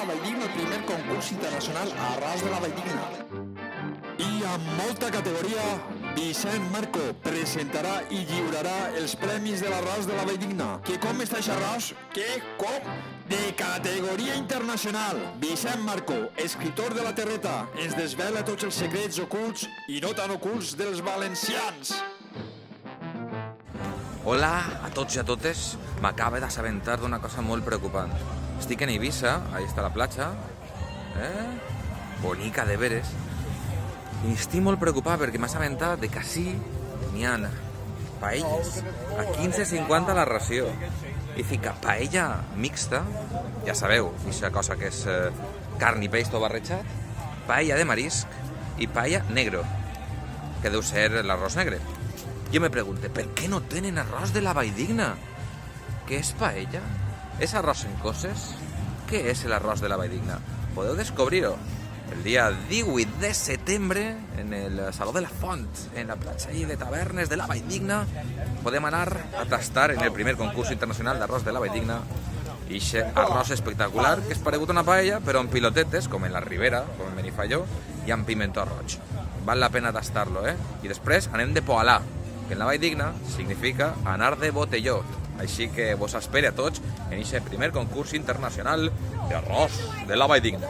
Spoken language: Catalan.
Valldigna, el primer concurs internacional a arròs de la Valldigna. I amb molta categoria, Vicent Marco presentarà i lliurarà els premis de l'arròs de la Valldigna. Que com està aquest arròs? Que com? De categoria internacional. Vicent Marco, escriptor de La Terreta, ens desvela tots els secrets ocults i no tan ocults dels valencians. Hola a tots i a totes. M'acaba d'assabentar d'una cosa molt preocupant. Estic en Eivissa, ahí està la platja. Bonica de veres. I estic molt preocupat perquè m'ha assabentat de que així n'hi ha paelles a 15,50 la ració. I fica paella mixta, ja sabeu, aquesta cosa que és carn i peix tot barrejat, paella de marisc i paella negro, que deu ser l'arròs negre. Jo me pregunto, per què no tenen arròs de la Valldigna? Què és paella? És arròs en coses? Què és l'arròs de la Valldigna? Podeu descobrir-ho el dia 18 de setembre en el Saló de la Font, en la platja de tavernes de la Valldigna. Podem anar a tastar en el primer concurs internacional d'arròs de la Valldigna ixe arròs espectacular que és paregut a una paella però amb pilotetes, com en la Ribera, com en Benifaió, i amb pimentó roig. Val la pena tastar-lo, I després anem de poalà, que en la Valldigna significa anar de botelló. Així que vos espere a tots en aquest primer concurs internacional d'arròs de la Valldigna.